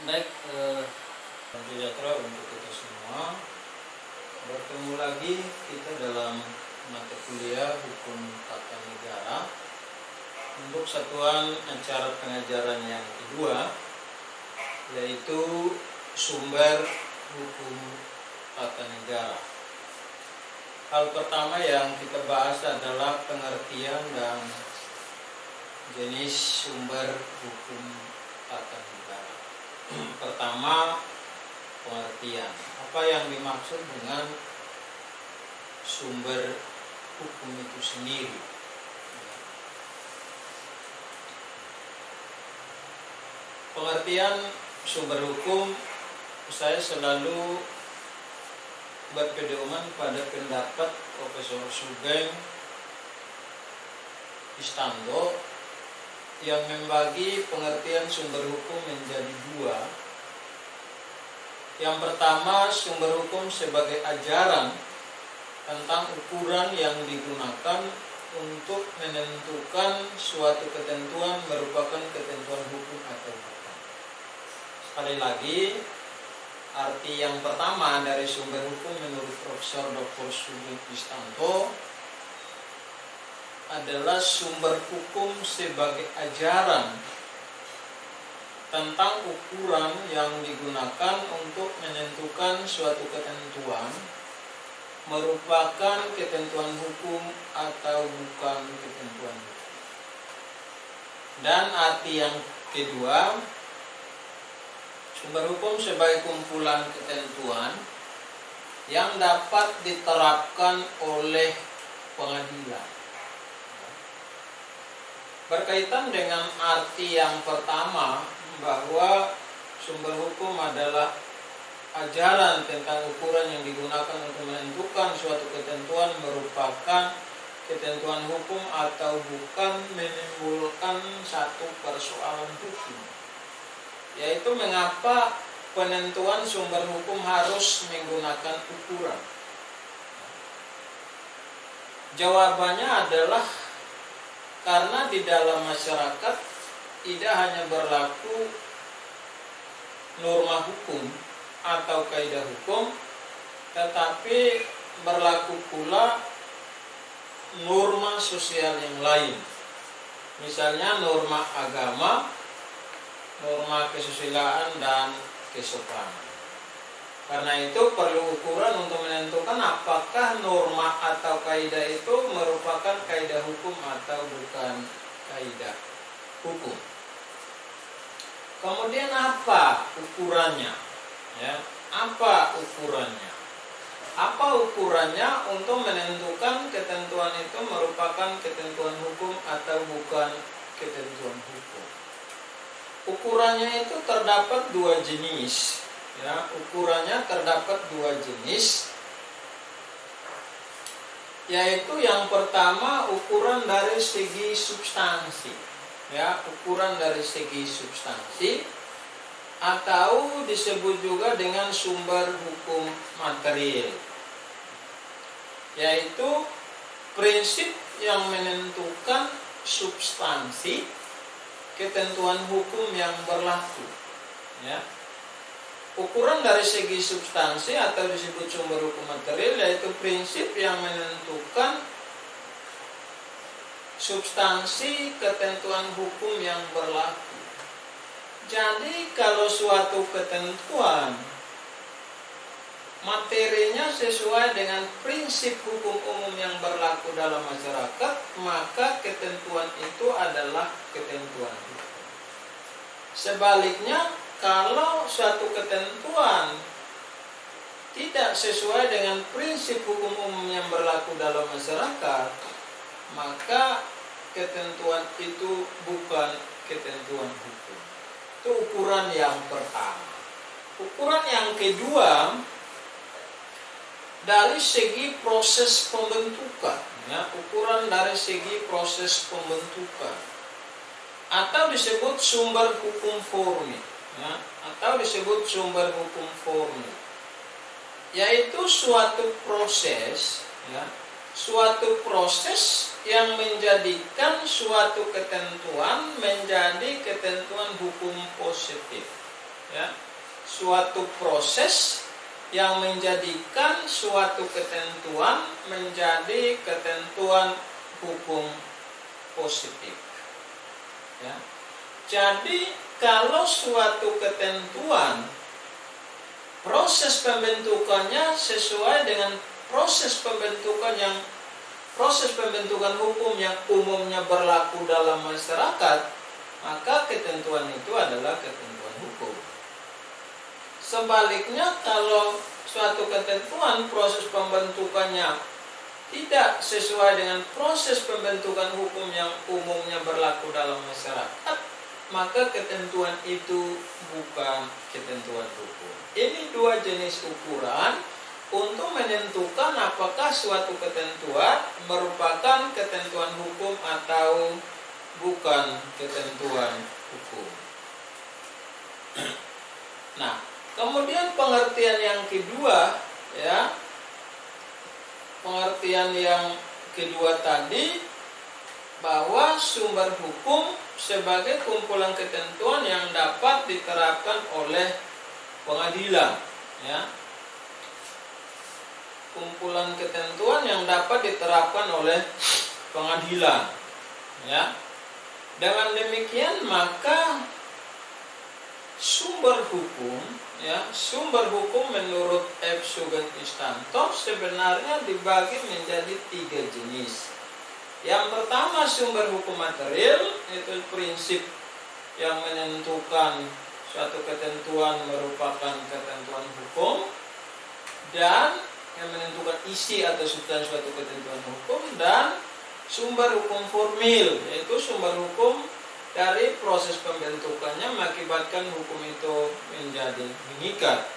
Baik, sejahtera untuk kita semua. Bertemu lagi kita dalam mata kuliah Hukum Tata Negara untuk satuan acara pengajaran yang kedua, yaitu Sumber Hukum Tata Negara. Hal pertama yang kita bahas adalah pengertian dan jenis sumber hukum tata negara. Pertama, pengertian. Apa yang dimaksud dengan sumber hukum itu sendiri? Pengertian sumber hukum, saya selalu berpedoman pada pendapat Profesor Sugeng Istanto yang membagi pengertian sumber hukum menjadi dua. Yang pertama, sumber hukum sebagai ajaran tentang ukuran yang digunakan untuk menentukan suatu ketentuan merupakan ketentuan hukum atau bukan. Sekali lagi, arti yang pertama dari sumber hukum menurut Profesor Dr. Sugeng Istanto adalah sumber hukum sebagai ajaran tentang ukuran yang digunakan untuk menentukan suatu ketentuan merupakan ketentuan hukum atau bukan ketentuan hukum. Dan arti yang kedua, sumber hukum sebagai kumpulan ketentuan yang dapat diterapkan oleh pengadilan. Berkaitan dengan arti yang pertama, bahwa sumber hukum adalah ajaran tentang ukuran yang digunakan untuk menentukan suatu ketentuan merupakan ketentuan hukum atau bukan, menimbulkan satu persoalan hukum, yaitu mengapa penentuan sumber hukum harus menggunakan ukuran. Jawabannya adalah karena di dalam masyarakat tidak hanya berlaku norma hukum atau kaidah hukum, tetapi berlaku pula norma sosial yang lain. Misalnya norma agama, norma kesusilaan, dan kesopanan. Karena itu perlu ukuran untuk menentukan apakah norma atau kaidah itu merupakan kaidah hukum atau bukan kaidah hukum. Kemudian apa ukurannya? Ya, apa ukurannya? Apa ukurannya untuk menentukan ketentuan itu merupakan ketentuan hukum atau bukan ketentuan hukum? Ukurannya itu terdapat dua jenis. Ya, ukurannya terdapat dua jenis, yaitu yang pertama ukuran dari segi substansi. Ya, ukuran dari segi substansi atau disebut juga dengan sumber hukum material, yaitu prinsip yang menentukan substansi ketentuan hukum yang berlaku. Ya. Ukuran dari segi substansi atau disebut sumber hukum material yaitu prinsip yang menentukan substansi ketentuan hukum yang berlaku. Jadi kalau suatu ketentuan materinya sesuai dengan prinsip hukum umum yang berlaku dalam masyarakat, maka ketentuan itu adalah ketentuan hukum. Sebaliknya, kalau suatu ketentuan tidak sesuai dengan prinsip hukum umum yang berlaku dalam masyarakat, maka ketentuan itu bukan ketentuan hukum. Itu ukuran yang pertama. Ukuran yang kedua, dari segi proses pembentukan. Ya, ukuran dari segi proses pembentukan atau disebut sumber hukum formil. Ya, atau disebut sumber hukum formil, yaitu suatu proses, ya, suatu proses yang menjadikan suatu ketentuan menjadi ketentuan hukum positif. ya, suatu proses yang menjadikan suatu ketentuan menjadi ketentuan hukum positif. Ya. Jadi kalau suatu ketentuan proses pembentukannya sesuai dengan proses pembentukan hukum yang umumnya berlaku dalam masyarakat, maka ketentuan itu adalah ketentuan hukum. Sebaliknya, kalau suatu ketentuan proses pembentukannya tidak sesuai dengan proses pembentukan hukum yang umumnya berlaku dalam masyarakat, maka ketentuan itu bukan ketentuan hukum. Ini dua jenis ukuran untuk menentukan apakah suatu ketentuan merupakan ketentuan hukum atau bukan ketentuan hukum. Nah, kemudian pengertian yang kedua, ya, pengertian yang kedua tadi, bahwa sumber hukum sebagai kumpulan ketentuan yang dapat diterapkan oleh pengadilan, ya. Kumpulan ketentuan yang dapat diterapkan oleh pengadilan, ya. Dengan demikian maka sumber hukum, ya, sumber hukum menurut F. Sugeng Istanto sebenarnya dibagi menjadi 3 jenis. Yang pertama sumber hukum material, itu prinsip yang menentukan suatu ketentuan merupakan ketentuan hukum, dan yang menentukan isi atau substansi suatu ketentuan hukum, dan sumber hukum formil, yaitu sumber hukum dari proses pembentukannya mengakibatkan hukum itu menjadi mengikat.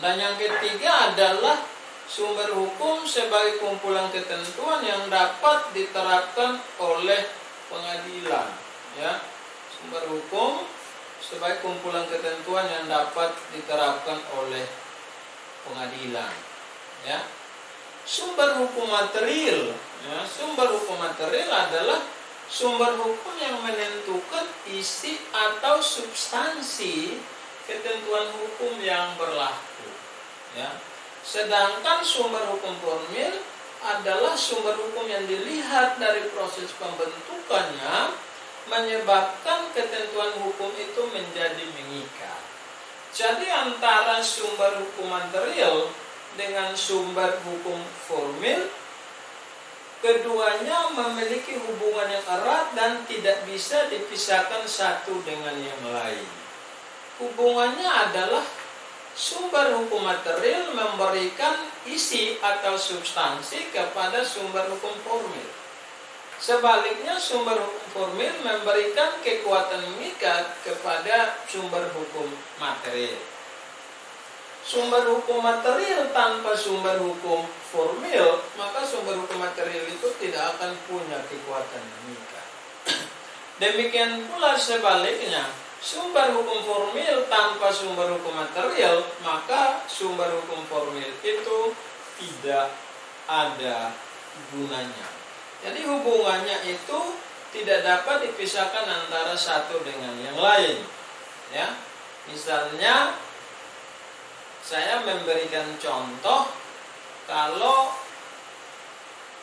Dan yang ketiga adalah sumber hukum sebagai kumpulan ketentuan yang dapat diterapkan oleh pengadilan, ya. Sumber hukum sebagai kumpulan ketentuan yang dapat diterapkan oleh pengadilan, ya. Sumber hukum material, ya, sumber hukum material adalah sumber hukum yang menentukan isi atau substansi ketentuan hukum yang berlaku, ya. Sedangkan sumber hukum formil adalah sumber hukum yang dilihat dari proses pembentukannya menyebabkan ketentuan hukum itu menjadi mengikat. Jadi antara sumber hukum material dengan sumber hukum formil, keduanya memiliki hubungan yang erat dan tidak bisa dipisahkan satu dengan yang lain. Hubungannya adalah sumber hukum material memberikan isi atau substansi kepada sumber hukum formil. Sebaliknya, sumber hukum formil memberikan kekuatan mengikat kepada sumber hukum material. Sumber hukum material tanpa sumber hukum formil, maka sumber hukum material itu tidak akan punya kekuatan mengikat. Demikian pula sebaliknya, sumber hukum formil tanpa sumber hukum material, maka sumber hukum formil itu tidak ada gunanya. Jadi hubungannya itu tidak dapat dipisahkan antara satu dengan yang lain, ya. Misalnya saya memberikan contoh, kalau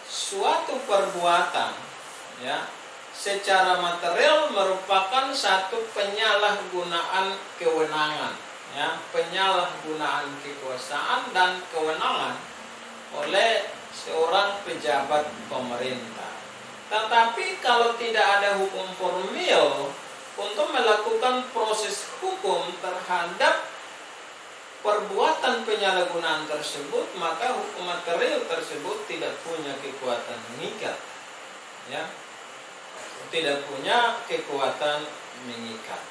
suatu perbuatan, ya, secara material merupakan satu penyalahgunaan kewenangan, ya, penyalahgunaan kekuasaan dan kewenangan oleh seorang pejabat pemerintah. Tetapi kalau tidak ada hukum formil untuk melakukan proses hukum terhadap perbuatan penyalahgunaan tersebut, maka hukum material tersebut tidak punya kekuatan mengikat, ya, tidak punya kekuatan mengikat.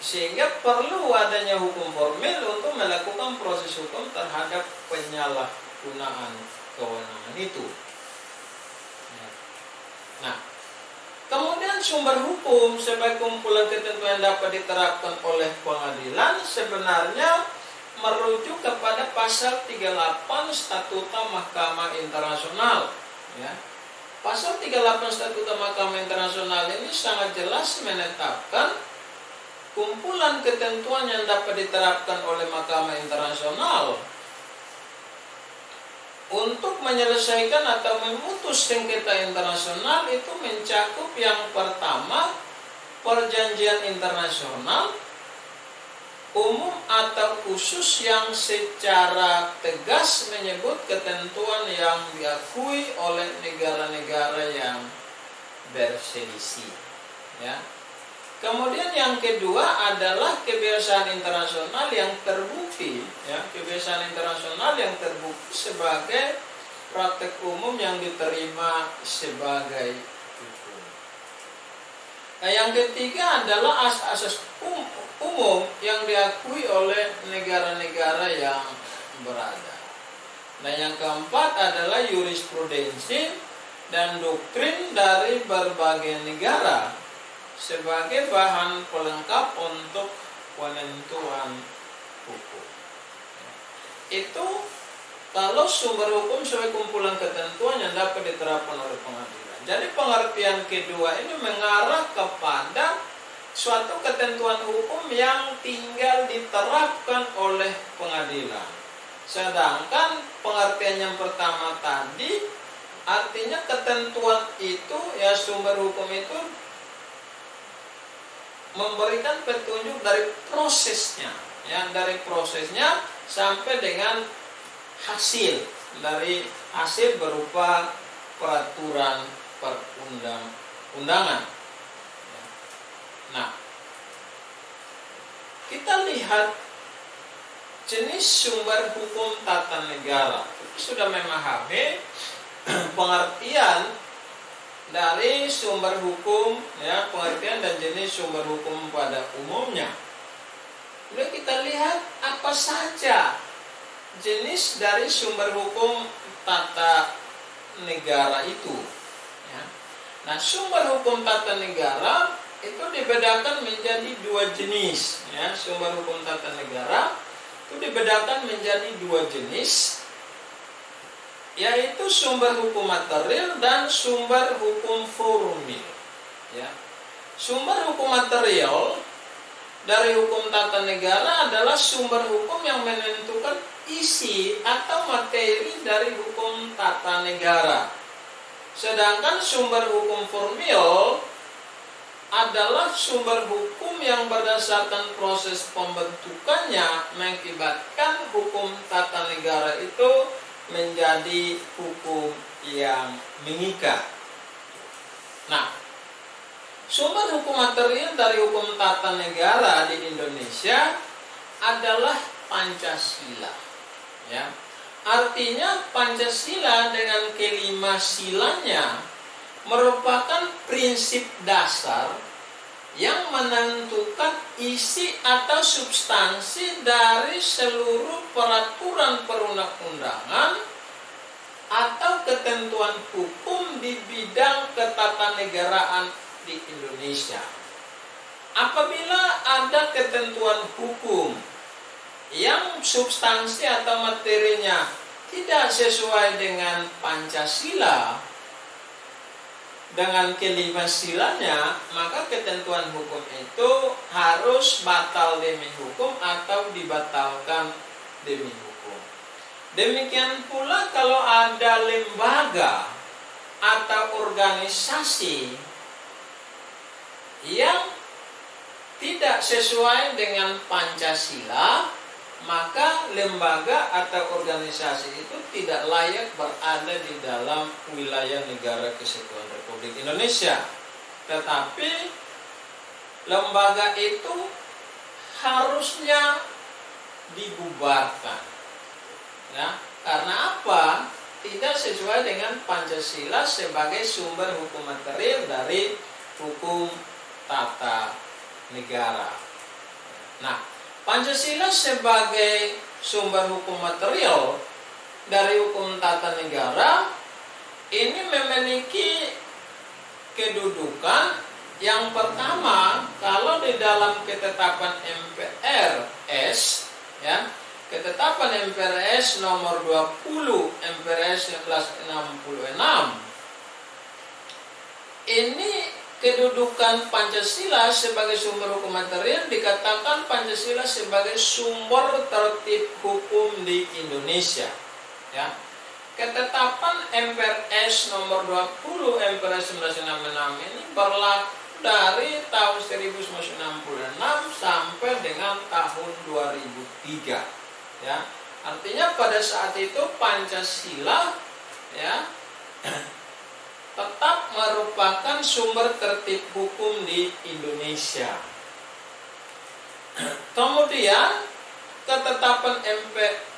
Sehingga perlu adanya hukum formil untuk melakukan proses hukum terhadap penyalahgunaan kewenangan itu. Nah, kemudian sumber hukum sebagai kumpulan ketentuan yang dapat diterapkan oleh pengadilan sebenarnya merujuk kepada pasal 38 Statuta Mahkamah Internasional, ya. Pasal 38 Statuta Mahkamah Internasional ini sangat jelas menetapkan kumpulan ketentuan yang dapat diterapkan oleh Mahkamah Internasional untuk menyelesaikan atau memutus sengketa internasional itu mencakup yang pertama, perjanjian internasional umum atau khusus yang secara tegas menyebut ketentuan yang diakui oleh negara-negara yang berselisih, ya. Kemudian yang kedua adalah kebiasaan internasional yang terbukti, ya, kebiasaan internasional yang terbukti sebagai praktek umum yang diterima sebagai hukum. Nah, yang ketiga adalah asas-asas umum yang diakui oleh negara-negara yang berada. Nah, yang keempat adalah jurisprudensi dan doktrin dari berbagai negara sebagai bahan pelengkap untuk penentuan hukum. Itu kalau sumber hukum sebagai kumpulan ketentuan yang dapat diterapkan oleh pengadilan. Jadi pengertian kedua ini mengarah kepada suatu ketentuan hukum yang tinggal diterapkan oleh pengadilan. Sedangkan pengertian yang pertama tadi artinya ketentuan itu, ya, sumber hukum itu memberikan petunjuk dari prosesnya, ya, dari prosesnya sampai dengan hasil, dari hasil berupa peraturan perundang-undangan. Nah, kita lihat jenis sumber hukum tata negara. Kita sudah memahami pengertian dari sumber hukum, ya, pengertian dan jenis sumber hukum pada umumnya. Kemudian kita lihat apa saja jenis dari sumber hukum tata negara itu, ya. Nah, sumber hukum tata negara itu dibedakan menjadi dua jenis, ya. Sumber hukum tata negara itu dibedakan menjadi dua jenis, yaitu sumber hukum material dan sumber hukum formil, ya. Sumber hukum material dari hukum tata negara adalah sumber hukum yang menentukan isi atau materi dari hukum tata negara. Sedangkan sumber hukum formil adalah sumber hukum yang berdasarkan proses pembentukannya mengakibatkan hukum tata negara itu menjadi hukum yang mengikat. Nah, sumber hukum material dari hukum tata negara di Indonesia adalah Pancasila, ya. Artinya Pancasila dengan kelima silanya merupakan prinsip dasar yang menentukan isi atau substansi dari seluruh peraturan perundang-undangan atau ketentuan hukum di bidang ketatanegaraan di Indonesia. Apabila ada ketentuan hukum yang substansi atau materinya tidak sesuai dengan Pancasila, dengan kelima silanya, maka ketentuan hukum itu harus batal demi hukum atau dibatalkan demi hukum. Demikian pula kalau ada lembaga atau organisasi yang tidak sesuai dengan Pancasila, maka lembaga atau organisasi itu tidak layak berada di dalam wilayah negara kesatuan Republik Indonesia. Tetapi lembaga itu harusnya dibubarkan, ya. Karena apa? Tidak sesuai dengan Pancasila sebagai sumber hukum material dari hukum tata negara. Nah, Pancasila sebagai sumber hukum material dari hukum tata negara ini memiliki kedudukan yang pertama, kalau di dalam ketetapan MPRS, ya, ketetapan MPRS nomor 20 MPRS 1966 ini kedudukan Pancasila sebagai sumber hukum material, dikatakan Pancasila sebagai sumber tertib hukum di Indonesia. Ya. Ketetapan MPRS nomor 20 MPRS 1966 ini berlaku dari tahun 1966 sampai dengan tahun 2003. Ya. Artinya pada saat itu Pancasila ya tetap merupakan sumber tertib hukum di Indonesia. Kemudian ketetapan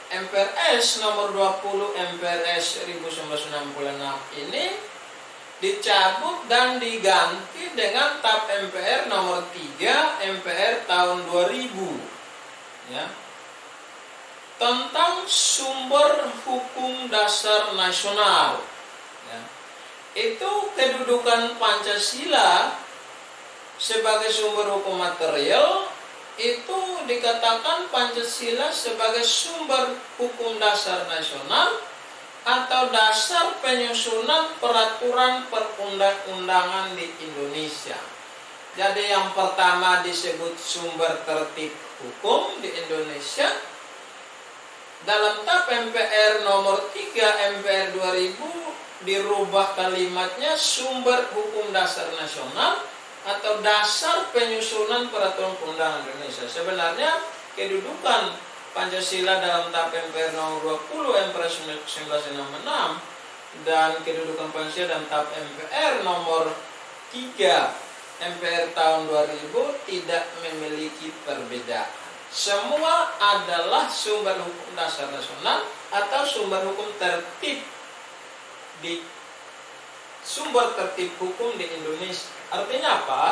MPRS nomor 20 MPRS 1966 ini dicabut dan diganti dengan TAP MPR nomor 3 MPR tahun 2000 ya, tentang sumber hukum dasar nasional ya. Itu kedudukan Pancasila sebagai sumber hukum material, itu dikatakan Pancasila sebagai sumber hukum dasar nasional atau dasar penyusunan peraturan perundang-undangan di Indonesia. Jadi yang pertama disebut sumber tertib hukum di Indonesia. Dalam TAP MPR nomor 3 MPR 2000 dirubah kalimatnya sumber hukum dasar nasional atau dasar penyusunan peraturan perundangan Indonesia. Sebenarnya kedudukan Pancasila dalam TAP MPR nomor 20 MPR 1966 dan kedudukan Pancasila dalam TAP MPR nomor 3 MPR tahun 2000 tidak memiliki perbedaan. Semua adalah sumber hukum dasar nasional atau sumber hukum tertib di sumber tertib hukum di Indonesia. Artinya apa?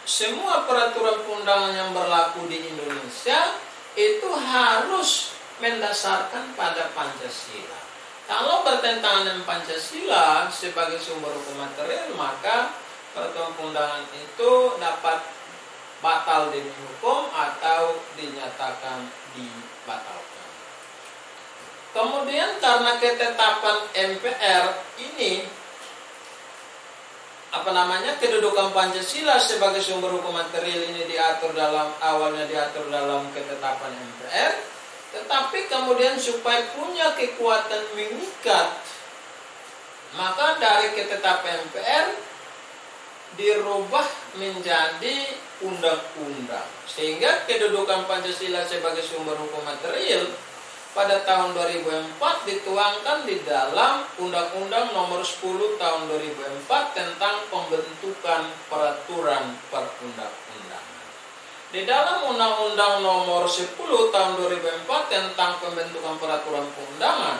Semua peraturan perundangan yang berlaku di Indonesia itu harus mendasarkan pada Pancasila. Kalau bertentangan dengan Pancasila sebagai sumber hukum material, maka peraturan perundangan itu dapat batal demi hukum atau dinyatakan dibatalkan. Kemudian karena ketetapan MPR ini kedudukan Pancasila sebagai sumber hukum material ini awalnya diatur dalam ketetapan MPR, tetapi kemudian supaya punya kekuatan mengikat, maka dari ketetapan MPR dirubah menjadi undang-undang, sehingga kedudukan Pancasila sebagai sumber hukum material pada tahun 2004 dituangkan di dalam Undang-Undang Nomor 10 Tahun 2004 tentang pembentukan peraturan perundang-undangan. Di dalam Undang-Undang Nomor 10 Tahun 2004 tentang pembentukan peraturan perundangan,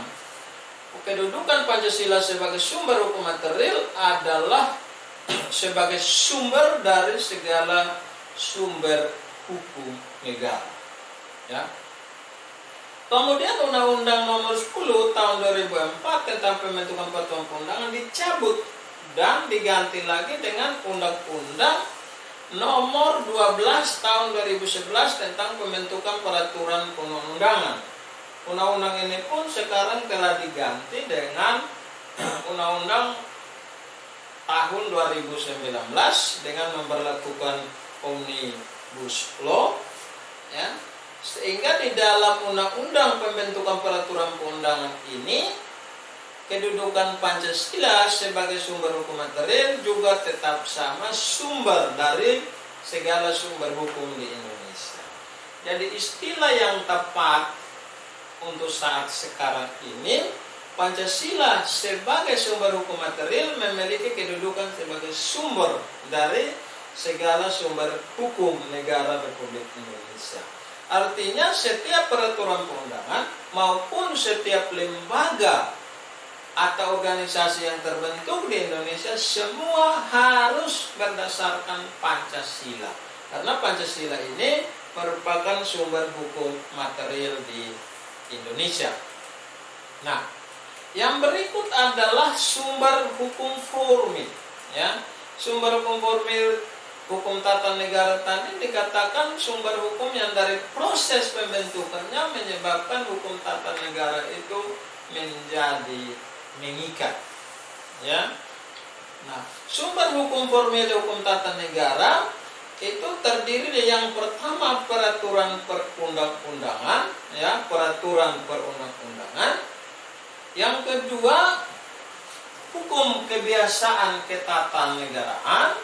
kedudukan Pancasila sebagai sumber hukum material adalah sebagai sumber dari segala sumber hukum negara. Ya. Kemudian Undang-Undang Nomor 10 Tahun 2004 tentang pembentukan peraturan perundangan dicabut dan diganti lagi dengan Undang-Undang Nomor 12 Tahun 2011 tentang pembentukan peraturan perundang-undangan. Undang-undang ini pun sekarang telah diganti dengan Undang-Undang tahun 2019 dengan memberlakukan Omnibus Law, ya. Sehingga di dalam undang-undang pembentukan peraturan perundangan ini kedudukan Pancasila sebagai sumber hukum material juga tetap sama sumber dari segala sumber hukum di Indonesia. Jadi istilah yang tepat untuk saat sekarang ini, Pancasila sebagai sumber hukum material memiliki kedudukan sebagai sumber dari segala sumber hukum negara Republik Indonesia. Artinya setiap peraturan perundangan maupun setiap lembaga atau organisasi yang terbentuk di Indonesia semua harus berdasarkan Pancasila. Karena Pancasila ini merupakan sumber hukum material di Indonesia. Nah, yang berikut adalah sumber hukum formil. Ya, sumber hukum formil hukum tata negara tadi dikatakan sumber hukum yang dari proses pembentukannya menyebabkan hukum tata negara itu menjadi mengikat. Ya, Nah, sumber hukum formil hukum tata negara itu terdiri dari yang pertama peraturan perundang-undangan, ya, peraturan perundang-undangan. Yang kedua hukum kebiasaan ketatanegaraan,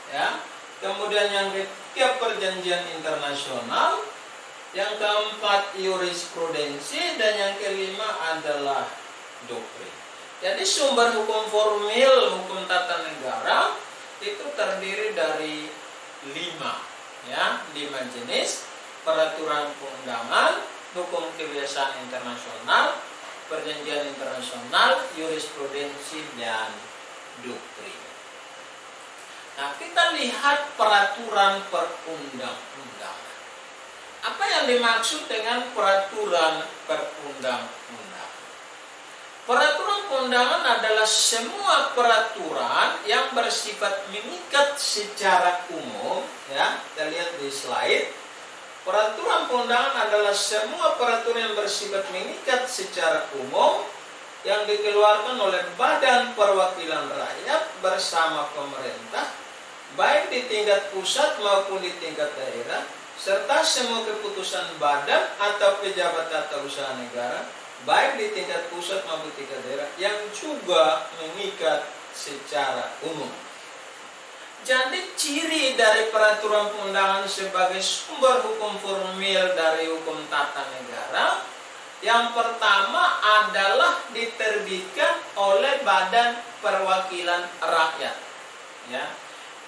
ya. Kemudian yang ketiga perjanjian internasional, yang keempat jurisprudensi, dan yang kelima adalah doktrin. Jadi sumber hukum formil hukum tata negara itu terdiri dari 5, ya, 5 jenis: peraturan perundangan, hukum kebiasaan internasional, perjanjian internasional, jurisprudensi, dan doktrin. Nah, kita lihat peraturan perundang-undangan. Apa yang dimaksud dengan peraturan perundang-undangan? Peraturan perundangan adalah semua peraturan yang bersifat mengikat secara umum, ya. Kita lihat di slide. Peraturan perundangan adalah semua peraturan yang bersifat mengikat secara umum yang dikeluarkan oleh Badan Perwakilan Rakyat bersama pemerintah, baik di tingkat pusat maupun di tingkat daerah, serta semua keputusan badan atau pejabat tata usaha negara, baik di tingkat pusat maupun tingkat daerah, yang juga mengikat secara umum. Jadi ciri dari peraturan perundangan sebagai sumber hukum formil dari hukum tata negara, yang pertama adalah diterbitkan oleh Badan Perwakilan Rakyat, ya.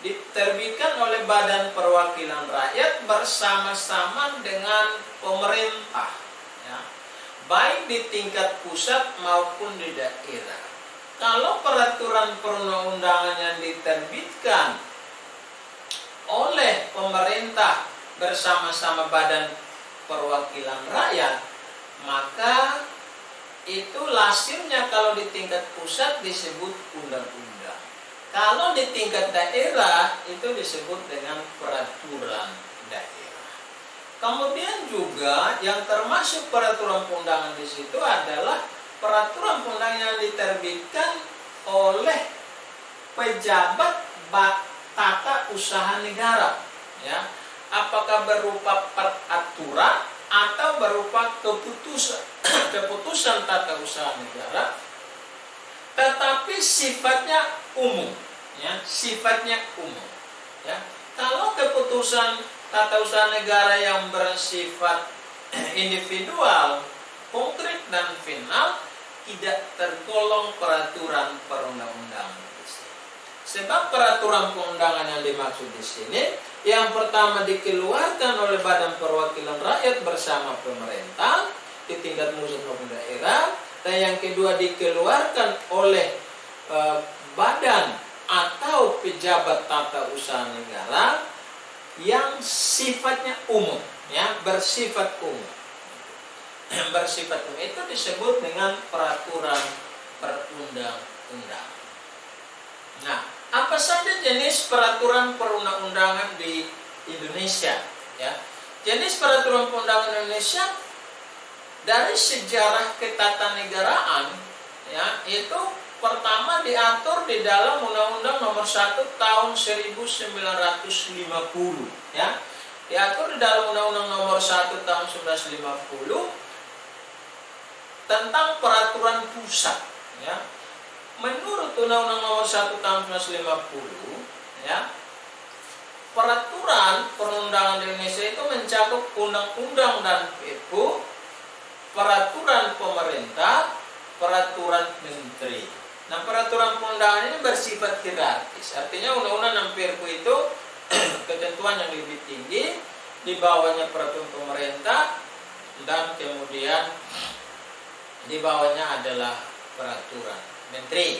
Diterbitkan oleh Badan Perwakilan Rakyat bersama-sama dengan pemerintah, ya, baik di tingkat pusat maupun di daerah. Kalau peraturan perundang-undangan yang diterbitkan oleh pemerintah bersama-sama Badan Perwakilan Rakyat, maka itu lazimnya kalau di tingkat pusat disebut undang-undang. Kalau di tingkat daerah itu disebut dengan peraturan daerah. Kemudian juga yang termasuk peraturan perundangan di situ adalah peraturan perundangan yang diterbitkan oleh pejabat tata usaha negara, ya. Apakah berupa peraturan atau berupa keputusan tata usaha negara, tetapi sifatnya umum, ya, sifatnya umum, ya. Kalau keputusan tata usaha negara yang bersifat individual, konkret dan final, tidak tergolong peraturan perundang-undangan. Sebab peraturan perundangan yang dimaksud di sini, yang pertama dikeluarkan oleh Badan Perwakilan Rakyat bersama pemerintah di tingkat pusat maupun daerah, dan yang kedua dikeluarkan oleh badan atau pejabat tata usaha negara yang sifatnya umum, ya, bersifat umum. Bersifat umum itu disebut dengan peraturan perundang-undangan. Nah, apa saja jenis peraturan perundang-undangan di Indonesia, ya? Jenis peraturan perundangan Indonesia dari sejarah ketatanegaraan, ya, itu pertama diatur di dalam Undang-Undang Nomor 1 Tahun 1950, ya. Diatur di dalam Undang-Undang Nomor 1 Tahun 1950 tentang peraturan pusat, ya. Menurut Undang-Undang Nomor 1 Tahun 1950, ya, peraturan perundangan di Indonesia itu mencakup undang-undang dan perpu, peraturan pemerintah, peraturan menteri. Nah, peraturan perundangan ini bersifat hierarkis. Artinya undang-undang dan perpu itu ketentuan yang lebih tinggi, di bawahnya peraturan pemerintah, dan kemudian di bawahnya adalah peraturan menteri.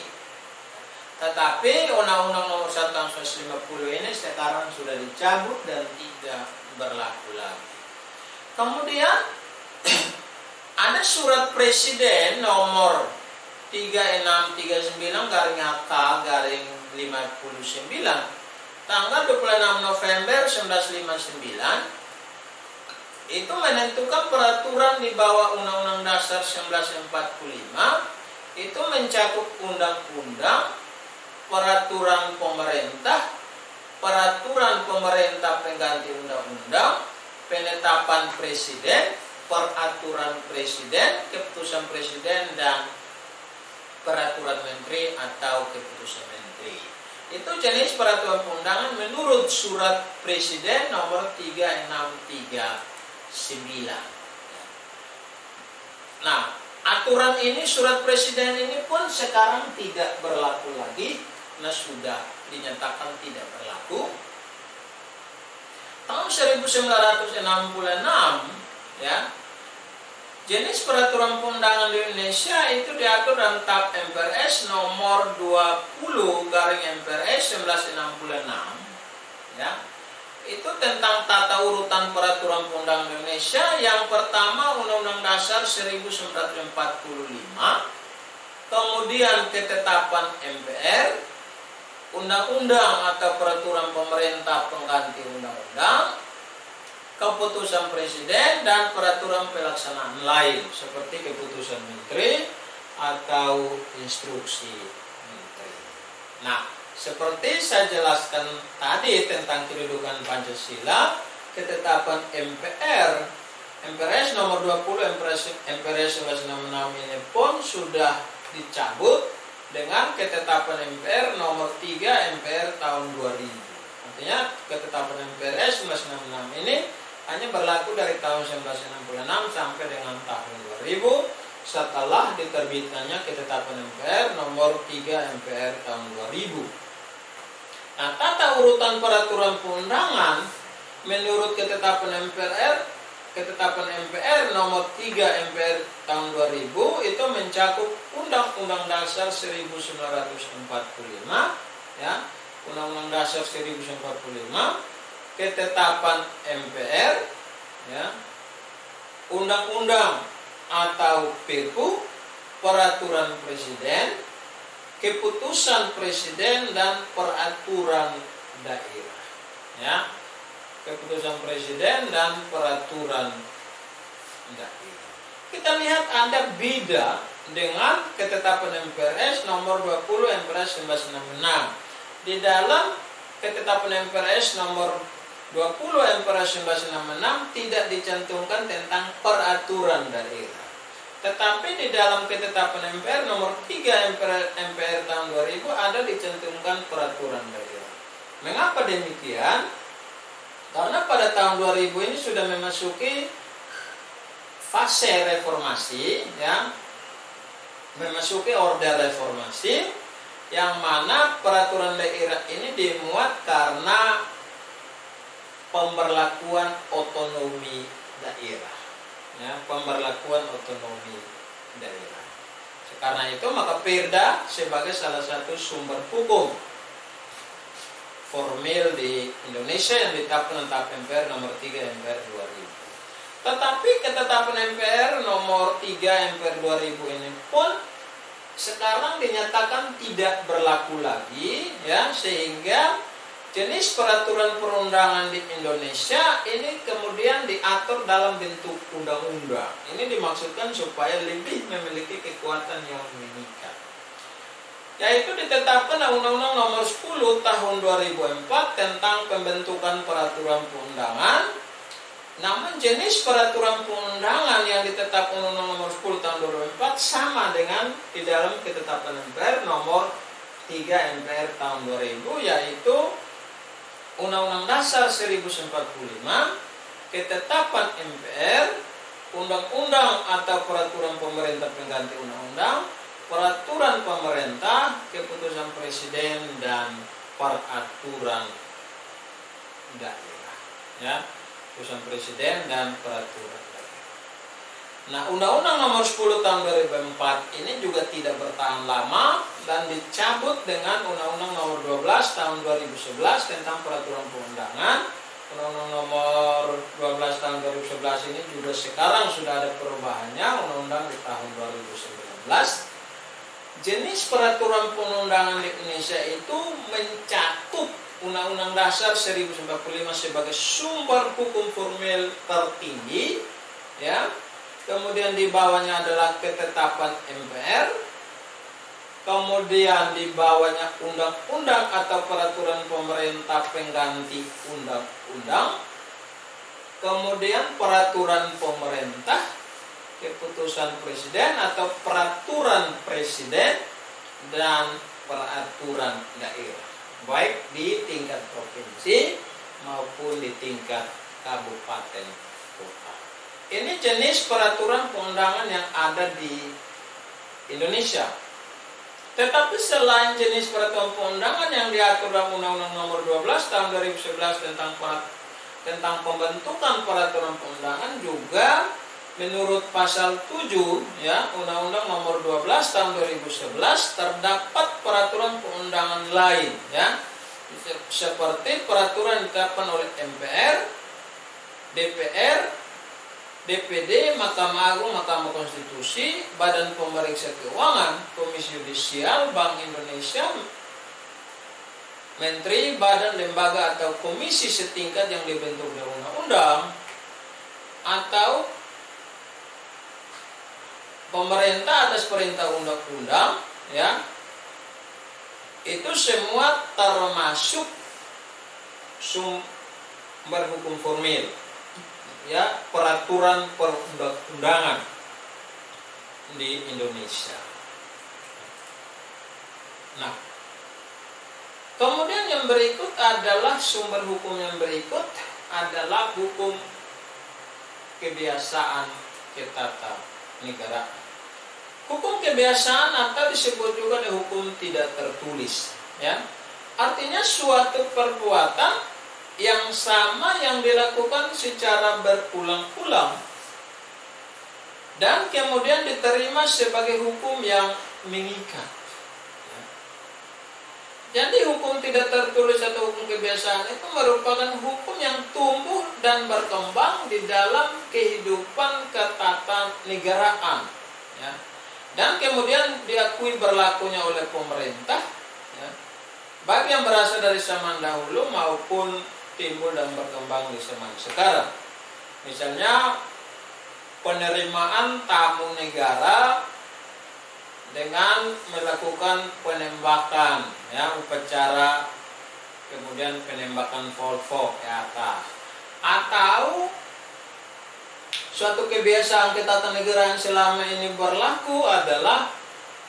Tetapi Undang-Undang Nomor 1 Tahun 1950 ini sekarang sudah dicabut dan tidak berlaku lagi. Kemudian ada surat Presiden nomor 3639/AK/59 tanggal 26 November 1959 itu menentukan peraturan di bawah Undang-Undang Dasar 1945, itu mencakup undang-undang, peraturan pemerintah, peraturan pemerintah pengganti undang-undang, penetapan presiden, peraturan presiden, keputusan presiden, dan peraturan menteri atau keputusan menteri. Itu jenis peraturan perundangan menurut surat presiden nomor 3639. Nah, aturan ini, surat presiden ini pun sekarang tidak berlaku lagi, karena sudah dinyatakan tidak berlaku. Tahun 1966, ya, jenis peraturan perundangan di Indonesia itu diatur dalam TAP MPRS nomor 20/MPRS 1966, ya. Itu tentang tata urutan peraturan perundangan Indonesia. Yang pertama Undang-Undang Dasar 1945, kemudian ketetapan MPR, undang-undang atau peraturan pemerintah pengganti undang-undang, keputusan presiden, dan peraturan pelaksanaan lain seperti keputusan menteri atau instruksi menteri. Nah, seperti saya jelaskan tadi tentang kedudukan Pancasila, ketetapan MPRS nomor 20 MPRS 1966 ini pun sudah dicabut dengan ketetapan MPR nomor 3 MPR tahun 2000. Artinya ketetapan MPRS 1966 ini hanya berlaku dari tahun 1966 sampai dengan tahun 2000 setelah diterbitkannya ketetapan MPR nomor 3 MPR tahun 2000. Nah, tata urutan peraturan perundangan menurut ketetapan MPR nomor 3 MPR tahun 2000 itu mencakup Undang-Undang Dasar 1945, ya, Undang-Undang Dasar 1945, ketetapan MPR, ya, undang-undang atau Perpu, peraturan presiden, keputusan presiden, dan peraturan daerah, ya, keputusan presiden dan peraturan daerah. Kita lihat ada beda dengan ketetapan MPRS nomor 20 MPRS 1966. Di dalam ketetapan MPRS nomor 20 MPRS 1966 tidak dicantumkan tentang peraturan daerah. Tetapi di dalam ketetapan MPR nomor 3 MPR tahun 2000 ada dicantumkan peraturan daerah. Mengapa demikian? Karena pada tahun 2000 ini sudah memasuki fase reformasi, ya, memasuki orde reformasi, yang mana peraturan daerah ini dimuat karena pemberlakuan otonomi daerah, ya, pemberlakuan otonomi daerah. Karena itu maka Perda sebagai salah satu sumber hukum formil di Indonesia yang ditetapkan TAP MPR nomor 3 MPR 2000. Tetapi ketetapan MPR nomor 3 MPR 2000 ini pun sekarang dinyatakan tidak berlaku lagi, ya, sehingga jenis peraturan perundangan di Indonesia ini kemudian diatur dalam bentuk undang-undang. Ini dimaksudkan supaya lebih memiliki kekuatan yang mengikat. Yaitu ditetapkan Undang-Undang Nomor 10 Tahun 2004 tentang pembentukan peraturan perundangan. Namun jenis peraturan perundangan yang ditetapkan Undang-Undang Nomor 10 Tahun 2004 sama dengan di dalam ketetapan MPR Nomor 3 MPR Tahun 2000, yaitu Undang-Undang Dasar 1045, ketetapan MPR, undang-undang atau peraturan pemerintah pengganti undang-undang, peraturan pemerintah, keputusan presiden, dan peraturan daerah, ya, keputusan presiden dan peraturan daerah. Nah, Undang-Undang Nomor 10 Tahun 2004 ini juga tidak bertahan lama dan dicabut dengan Undang-Undang Nomor 12 Tahun 2011 tentang peraturan perundangan. Undang-Undang Nomor 12 Tahun 2011 ini juga sekarang sudah ada perubahannya, undang-undang di tahun 2019. Jenis peraturan perundangan di Indonesia itu mencakup Undang-Undang Dasar 1045 sebagai sumber hukum formil tertinggi, ya. Kemudian di bawahnya adalah ketetapan MPR, kemudian di bawahnya undang-undang atau peraturan pemerintah pengganti undang-undang, kemudian peraturan pemerintah, keputusan presiden atau peraturan presiden, dan peraturan daerah, baik di tingkat provinsi maupun di tingkat kabupaten kota. Ini jenis peraturan perundangan yang ada di Indonesia. Tetapi selain jenis peraturan perundangan yang diatur dalam Undang-Undang Nomor 12 Tahun 2011 tentang pembentukan peraturan perundangan, juga menurut pasal 7 ya Undang-Undang Nomor 12 Tahun 2011 terdapat peraturan perundangan lain ya, seperti peraturan ditetapkan oleh MPR, DPR, DPD, Mahkamah Agung, Mahkamah Konstitusi, Badan Pemeriksa Keuangan, Komisi Yudisial, Bank Indonesia, Menteri, badan, lembaga atau komisi setingkat yang dibentuk oleh undang-undang, atau pemerintah atas perintah undang-undang ya, itu semua termasuk sumber hukum formil ya, peraturan perundang-undangan di Indonesia. Nah, kemudian yang berikut adalah sumber hukum yang berikut adalah hukum kebiasaan ketatanegaraan. Hukum kebiasaan atau disebut juga dengan hukum tidak tertulis ya. Artinya suatu perbuatan yang sama yang dilakukan secara berulang-ulang dan kemudian diterima sebagai hukum yang mengikat. Jadi hukum tidak tertulis atau hukum kebiasaan itu merupakan hukum yang tumbuh dan berkembang di dalam kehidupan ketatanegaraan ya. Dan kemudian diakui berlakunya oleh pemerintah ya, baik yang berasal dari zaman dahulu maupun timbul dan berkembang di zaman sekarang. Misalnya penerimaan tamu negara dengan melakukan penembakan ya, upacara kemudian penembakan volvo ke atas, atau suatu kebiasaan ketatanegaraan selama ini berlaku adalah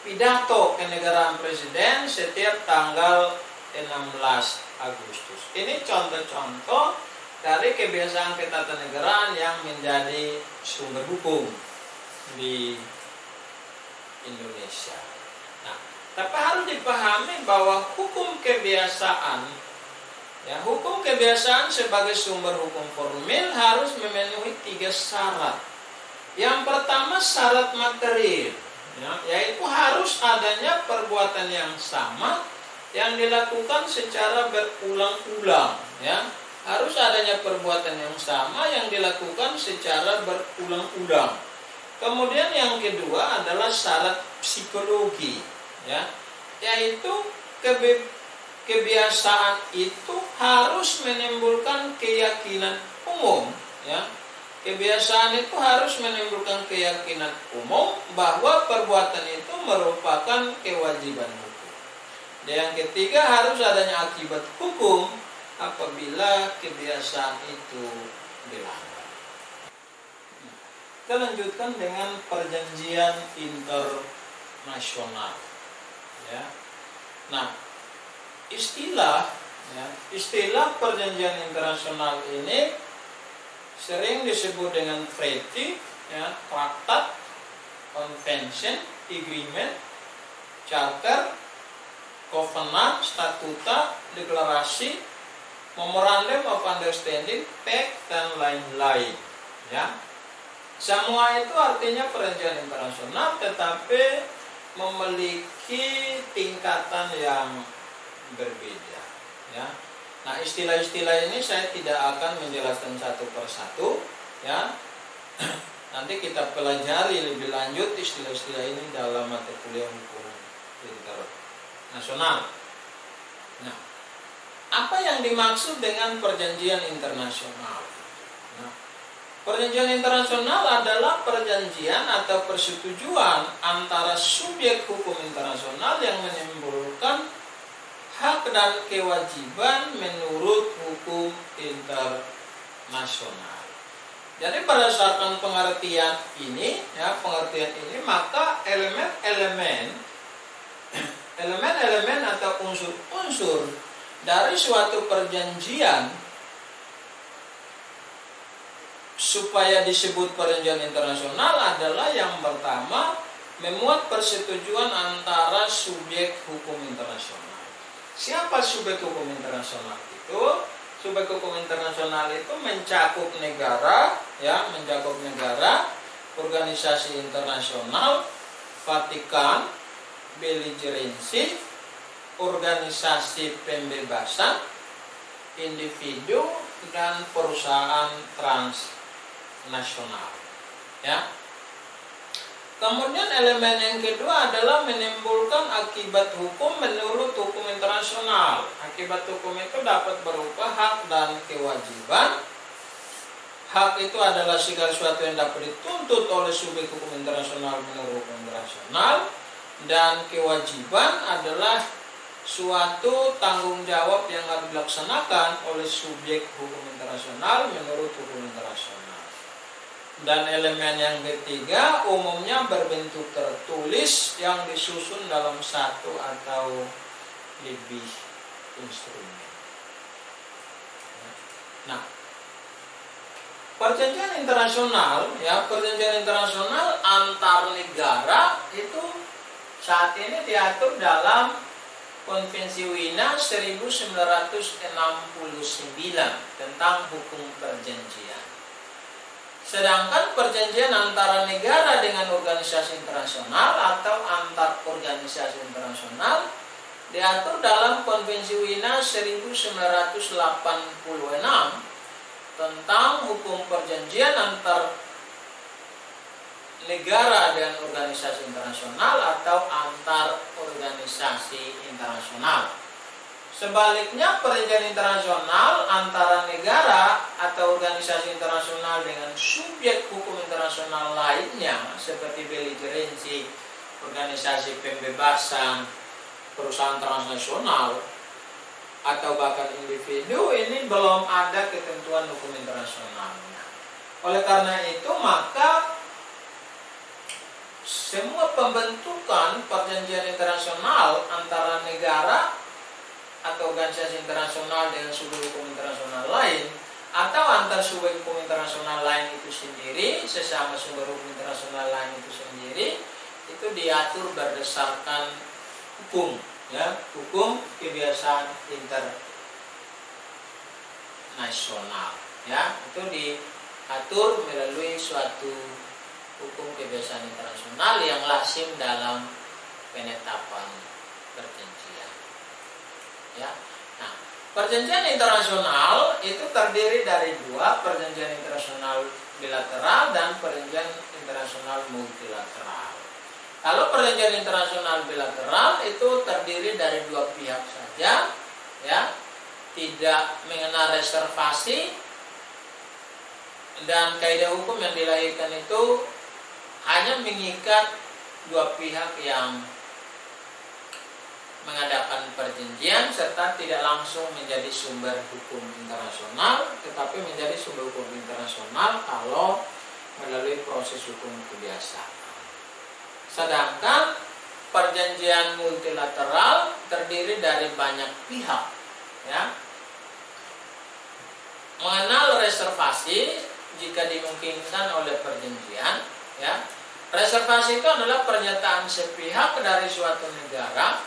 pidato kenegaraan presiden setiap tanggal 16 Agustus. Ini contoh-contoh dari kebiasaan ketatanegaraan yang menjadi sumber hukum di Indonesia. Nah, tapi harus dipahami bahwa hukum kebiasaan ya, hukum kebiasaan sebagai sumber hukum formil harus memenuhi 3 syarat. Yang pertama syarat material ya, yaitu harus adanya perbuatan yang sama yang dilakukan secara berulang-ulang ya. Harus adanya perbuatan yang sama yang dilakukan secara berulang-ulang. Kemudian yang kedua adalah syarat psikologi ya, yaitu kebiasaan itu harus menimbulkan keyakinan umum ya. Kebiasaan itu harus menimbulkan keyakinan umum bahwa perbuatan itu merupakan kewajiban hukum. Dan yang ketiga harus adanya akibat hukum apabila kebiasaan itu dilanggar. Kita lanjutkan dengan perjanjian internasional ya. Nah, istilah perjanjian internasional ini sering disebut dengan treaty ya, traktat, convention, agreement, charter, covenant, statuta, deklarasi, memorandum of understanding, pact, dan lain-lain ya. Semua itu artinya perjanjian internasional, tetapi memiliki tingkatan yang berbeda ya. Nah, istilah-istilah ini saya tidak akan menjelaskan satu persatu ya. Nanti kita pelajari lebih lanjut istilah-istilah ini dalam mata kuliah hukum internasional. Nah, apa yang dimaksud dengan perjanjian internasional? Nah, Perjanjian internasional adalah perjanjian atau persetujuan antara subjek hukum internasional yang menimbulkan hak dan kewajiban menurut hukum internasional. Jadi berdasarkan pengertian ini, maka elemen atau unsur-unsur dari suatu perjanjian supaya disebut perjanjian internasional adalah yang pertama, memuat persetujuan antara subjek hukum internasional. Siapa subjek hukum internasional itu? Subjek hukum internasional itu mencakup negara, organisasi internasional, Vatikan, beligerensi, organisasi pembebasan, individu, dan perusahaan transnasional. Kemudian elemen yang kedua adalah menimbulkan akibat hukum menurut hukum internasional. Akibat hukum itu dapat berupa hak dan kewajiban. Hak itu adalah segala sesuatu yang dapat dituntut oleh subjek hukum internasional menurut hukum internasional. Dan kewajiban adalah suatu tanggung jawab yang harus dilaksanakan oleh subjek hukum internasional menurut hukum internasional. Dan elemen yang ketiga umumnya berbentuk tertulis yang disusun dalam satu atau lebih instrumen. Nah, perjanjian internasional antar negara itu saat ini diatur dalam Konvensi Wina 1969 tentang hukum perjanjian. Sedangkan perjanjian antara negara dengan organisasi internasional atau antar organisasi internasional diatur dalam Konvensi Wina 1986 tentang hukum perjanjian antar negara dan organisasi internasional atau antar organisasi internasional. Sebaliknya, perjanjian internasional antara negara atau organisasi internasional dengan subjek hukum internasional lainnya seperti beligerensi, organisasi pembebasan, perusahaan transnasional, atau bahkan individu, ini belum ada ketentuan hukum internasionalnya. Oleh karena itu, maka semua pembentukan perjanjian internasional antara negara atau organisasi internasional dengan subjek hukum internasional lain atau antar subjek hukum internasional lain itu sendiri, sesama sumber hukum internasional lain itu sendiri, itu diatur berdasarkan hukum, hukum kebiasaan internasional, itu diatur melalui suatu hukum kebiasaan internasional yang lazim dalam penetapan perjanjian. Nah, perjanjian internasional itu terdiri dari dua, perjanjian internasional bilateral dan perjanjian internasional multilateral. Kalau perjanjian internasional bilateral itu terdiri dari dua pihak saja, tidak mengenal reservasi, dan kaidah hukum yang dilahirkan itu hanya mengikat dua pihak yang mengadakan perjanjian serta tidak langsung menjadi sumber hukum internasional, tetapi menjadi sumber hukum internasional kalau melalui proses hukum kebiasaan. Sedangkan perjanjian multilateral terdiri dari banyak pihak, mengenal reservasi jika dimungkinkan oleh perjanjian. Reservasi itu adalah pernyataan sepihak dari suatu negara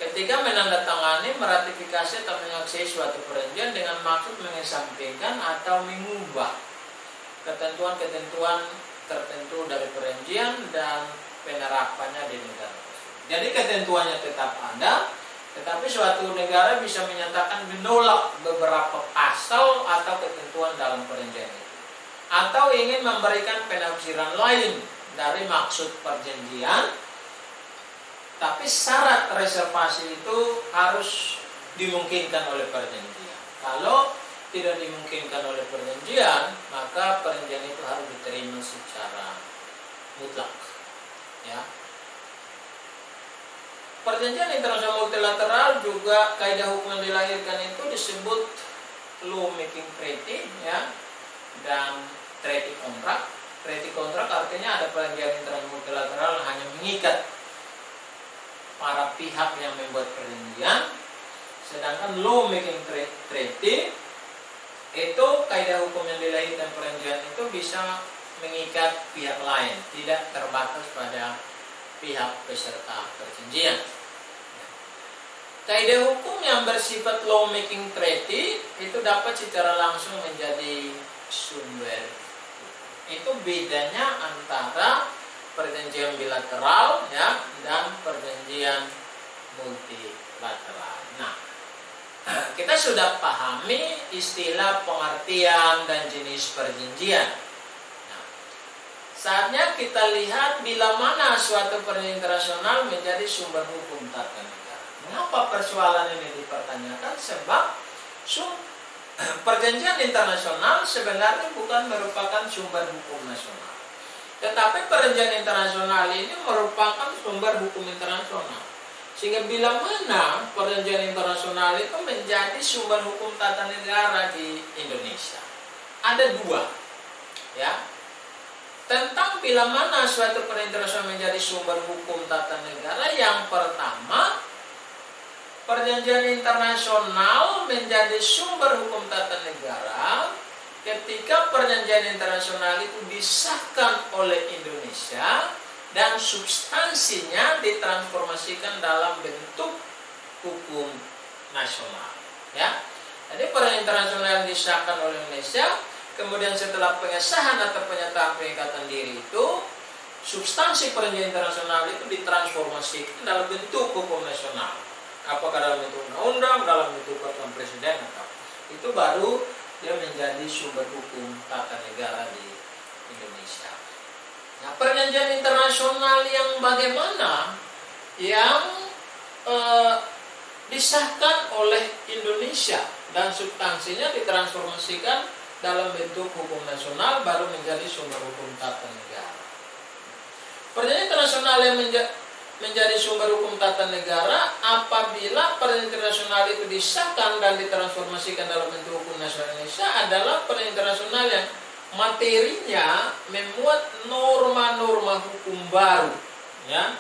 ketika menandatangani, meratifikasi atau mengaksesi suatu perjanjian dengan maksud mengesampingkan atau mengubah ketentuan-ketentuan tertentu dari perjanjian dan penerapannya di negara tersebut. Jadi ketentuannya tetap ada, tetapi suatu negara bisa menyatakan menolak beberapa pasal atau ketentuan dalam perjanjian itu, atau ingin memberikan penafsiran lain dari maksud perjanjian. Tapi syarat reservasi itu harus dimungkinkan oleh perjanjian. Kalau tidak dimungkinkan oleh perjanjian, maka perjanjian itu mutlak. Ya. Perjanjian internasional multilateral juga kaidah hukum yang dilahirkan itu disebut law making treaty, ya, dan treaty contract. Treaty contract artinya ada perjanjian internasional multilateral yang hanya mengikat para pihak yang membuat perjanjian, sedangkan law making treaty itu kaidah hukum yang dilahirkan perjanjian itu bisa mengikat pihak lain, tidak terbatas pada pihak peserta perjanjian. Kaidah hukum yang bersifat law making treaty itu dapat secara langsung menjadi sumber. Itu bedanya antara perjanjian bilateral, ya, dan perjanjian multilateral. Nah, kita sudah pahami istilah, pengertian, dan jenis perjanjian. Nah, saatnya kita lihat bila mana suatu perjanjian internasional menjadi sumber hukum tata negara. Mengapa persoalan ini dipertanyakan? Sebab perjanjian internasional sebenarnya bukan merupakan sumber hukum nasional. Tetapi perjanjian internasional ini merupakan sumber hukum internasional. Sehingga bila mana perjanjian internasional itu menjadi sumber hukum tata negara di Indonesia. Ada dua, ya. Tentang bila mana suatu perjanjian internasional menjadi sumber hukum tata negara. Yang pertama, perjanjian internasional menjadi sumber hukum tata negara ketika perjanjian internasional itu disahkan oleh Indonesia dan substansinya ditransformasikan dalam bentuk hukum nasional. Ya, jadi perjanjian internasional yang disahkan oleh Indonesia, kemudian setelah pengesahan atau pernyataan pengikatan diri itu, substansi perjanjian internasional itu ditransformasikan dalam bentuk hukum nasional. Apakah dalam bentuk undang-undang, dalam bentuk peraturan presiden, atau itu baru dia menjadi sumber hukum tata negara di Indonesia. Nah, perjanjian internasional yang bagaimana yang disahkan oleh Indonesia dan substansinya ditransformasikan dalam bentuk hukum nasional baru menjadi sumber hukum tata negara. Perjanjian internasional yang menjadi sumber hukum tata negara apabila perjanjian internasional itu disahkan dan ditransformasikan dalam bentuk hukum nasional Indonesia adalah perjanjian internasional yang materinya memuat norma-norma hukum baru, ya.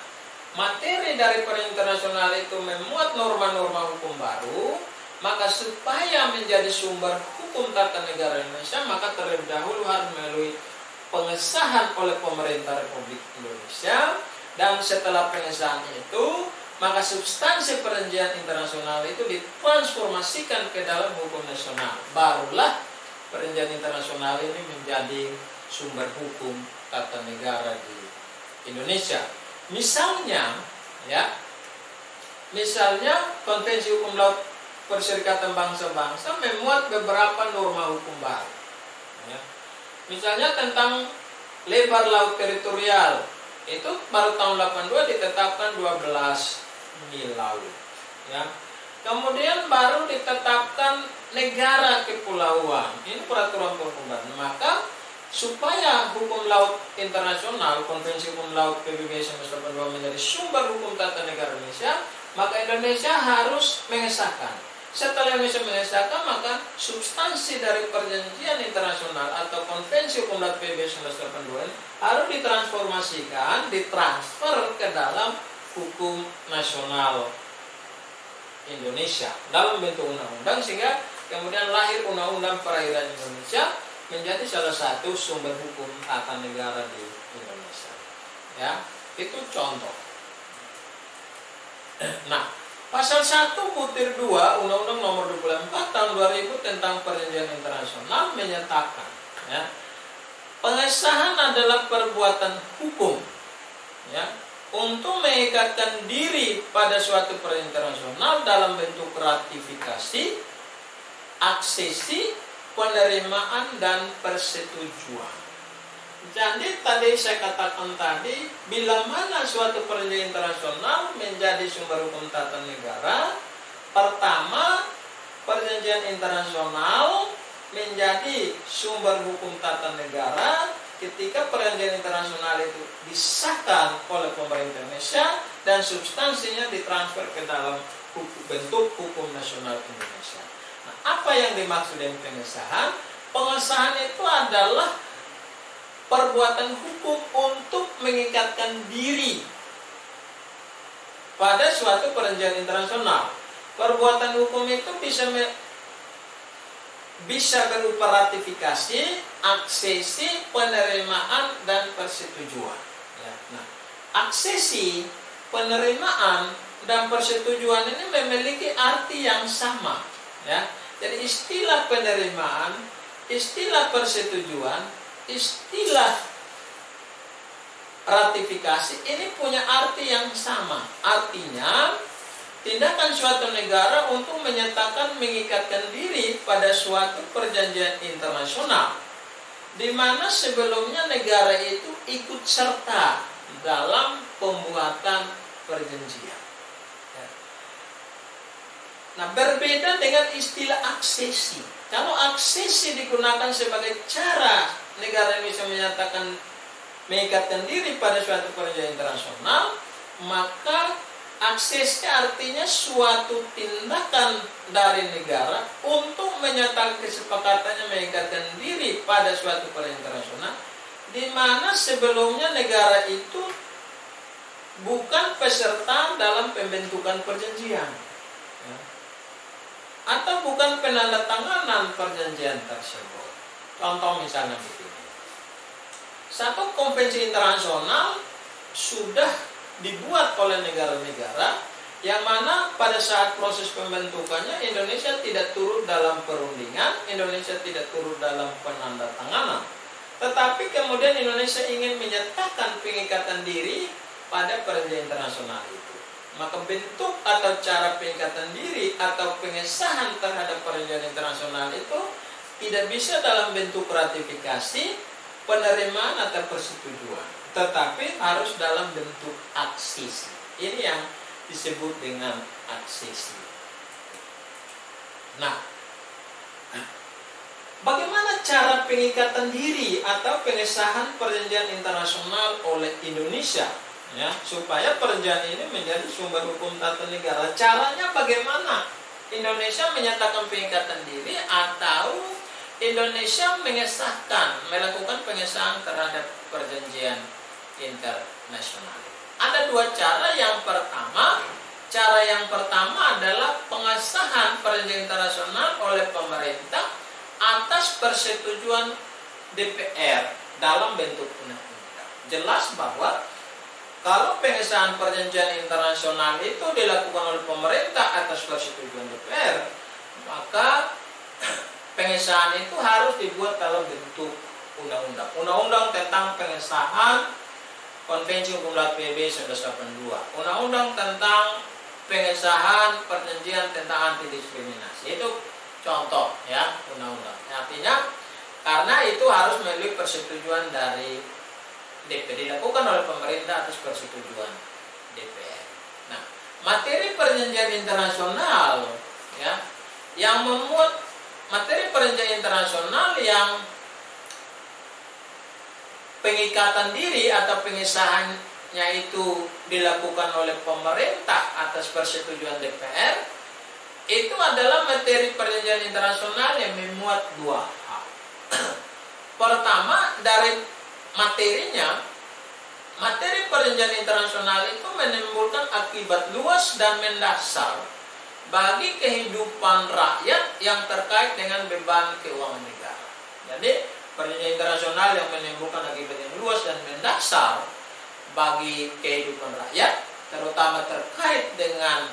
Materi dari perjanjian internasional itu memuat norma-norma hukum baru, maka supaya menjadi sumber hukum tata negara Indonesia maka terlebih dahulu harus melalui pengesahan oleh pemerintah Republik Indonesia. Dan setelah pengesahan itu, maka substansi perjanjian internasional itu ditransformasikan ke dalam hukum nasional. Barulah perjanjian internasional ini menjadi sumber hukum tata negara di Indonesia. Misalnya, ya, misalnya Konvensi Hukum Laut Perserikatan Bangsa-Bangsa memuat beberapa norma hukum baru. Ya. Misalnya tentang lebar laut teritorial. Itu baru tahun 82 ditetapkan 12 mil laut, ya. Kemudian baru ditetapkan negara kepulauan. Ini peraturan perundang. Maka supaya hukum laut internasional, Konvensi Hukum Laut PBB 1982 menjadi sumber hukum tata negara Indonesia, maka Indonesia harus mengesahkan. Setelah Indonesia mengesahkan, maka substansi dari perjanjian internasional atau Konvensi Hukum Laut PBB 1982 harus ditransformasikan, ditransfer ke dalam hukum nasional Indonesia dalam bentuk undang-undang, sehingga kemudian lahir Undang-Undang Perairan Indonesia menjadi salah satu sumber hukum tata negara di Indonesia. Ya, itu contoh. Nah, Pasal 1 butir 2 Undang-Undang Nomor 24 Tahun 2000 tentang Perjanjian Internasional menyatakan, ya, pengesahan adalah perbuatan hukum, ya, untuk mengikatkan diri pada suatu perjanjian internasional dalam bentuk ratifikasi, aksesi, penerimaan, dan persetujuan. Jadi tadi saya katakan tadi, bila mana suatu perjanjian internasional menjadi sumber hukum tata negara, pertama, perjanjian internasional menjadi sumber hukum tata negara ketika perjanjian internasional itu disahkan oleh pemerintah Indonesia dan substansinya ditransfer ke dalam bentuk hukum nasional Indonesia. Nah, apa yang dimaksud dengan pengesahan? Pengesahan itu adalah perbuatan hukum untuk mengikatkan diri pada suatu perjanjian internasional. Perbuatan hukum itu bisa berupa ratifikasi, aksesi, penerimaan, dan persetujuan. Ya. Nah, aksesi, penerimaan, dan persetujuan ini memiliki arti yang sama. Ya. Jadi istilah penerimaan, istilah persetujuan, istilah ratifikasi ini punya arti yang sama. Artinya, tindakan suatu negara untuk menyatakan mengikatkan diri pada suatu perjanjian internasional, di mana sebelumnya negara itu ikut serta dalam pembuatan perjanjian. Nah, berbeda dengan istilah aksesi. Kalau aksesi digunakan sebagai cara negara bisa menyatakan mengikatkan diri pada suatu perjanjian internasional, maka aksesnya artinya suatu tindakan dari negara untuk menyatakan kesepakatannya mengikatkan diri pada suatu perjanjian internasional, di mana sebelumnya negara itu bukan peserta dalam pembentukan perjanjian, ya, atau bukan penandatanganan perjanjian tersebut. Contoh misalnya begini. Satu konvensi internasional sudah dibuat oleh negara-negara yang mana pada saat proses pembentukannya Indonesia tidak turut dalam perundingan, Indonesia tidak turut dalam penandatanganan. Tetapi kemudian Indonesia ingin menyatakan pengikatan diri pada perjanjian internasional itu. Maka bentuk atau cara pengikatan diri atau pengesahan terhadap perjanjian internasional itu tidak bisa dalam bentuk ratifikasi, penerimaan atau persetujuan, tetapi harus dalam bentuk aksesi. Ini yang disebut dengan aksesi. Nah, bagaimana cara pengikatan diri atau pengesahan perjanjian internasional oleh Indonesia, ya, supaya perjanjian ini menjadi sumber hukum tata negara? Caranya bagaimana Indonesia menyatakan pengikatan diri atau Indonesia melakukan pengesahan terhadap perjanjian internasional? Ada dua cara. Cara yang pertama adalah pengesahan perjanjian internasional oleh pemerintah atas persetujuan DPR dalam bentuk undang-undang. Jelas bahwa kalau pengesahan perjanjian internasional itu dilakukan oleh pemerintah atas persetujuan DPR, maka pengesahan itu harus dibuat dalam bentuk undang-undang. Undang-undang tentang pengesahan Konvensi Hukum Laut PBB 1982. Undang-undang tentang pengesahan perjanjian tentang anti diskriminasi. Itu contoh, ya, undang-undang. Artinya karena itu harus melalui persetujuan dari DPR, dilakukan oleh pemerintah atas persetujuan DPR. Nah, materi perjanjian internasional, ya, yang memuat materi perjanjian internasional yang pengikatan diri atau pengesahannya itu dilakukan oleh pemerintah atas persetujuan DPR, itu adalah materi perjanjian internasional yang memuat dua hal. Pertama, dari materinya, materi perjanjian internasional itu menimbulkan akibat luas dan mendasar bagi kehidupan rakyat yang terkait dengan beban keuangan negara. Jadi, perjanjian internasional yang menimbulkan akibat yang luas dan mendasar bagi kehidupan rakyat, terutama terkait dengan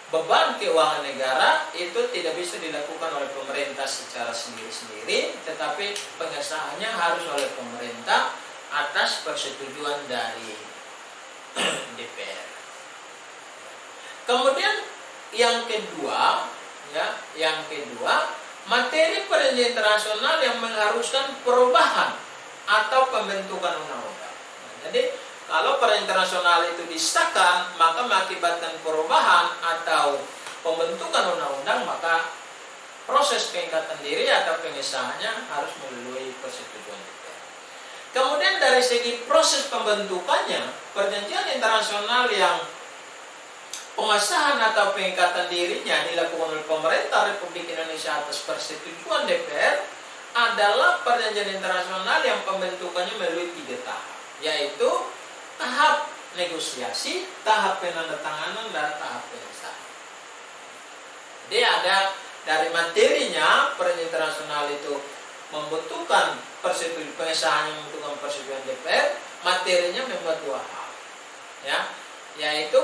beban keuangan negara, itu tidak bisa dilakukan oleh pemerintah secara sendiri-sendiri, tetapi pengesahannya harus oleh pemerintah atas persetujuan dari DPR. Kemudian yang kedua, materi perjanjian internasional yang mengharuskan perubahan atau pembentukan undang-undang. Nah, jadi kalau perjanjian internasional itu disahkan, maka mengakibatkan perubahan atau pembentukan undang-undang, maka proses pengikatan diri atau pengesahannya harus melalui persetujuan DPR. segi proses pembentukannya, perjanjian internasional yang pengesahan atau pengikatan dirinya dilakukan oleh pemerintah Republik Indonesia atas persetujuan DPR adalah perjanjian internasional yang pembentukannya melalui 3 tahap, yaitu tahap negosiasi, tahap penandatanganan, dan tahap pengesahan. Jadi ada dari materinya, perjanjian internasional itu membutuhkan persetujuan, pengesahannya membutuhkan persetujuan DPR, materinya membuat 2 hal, ya, yaitu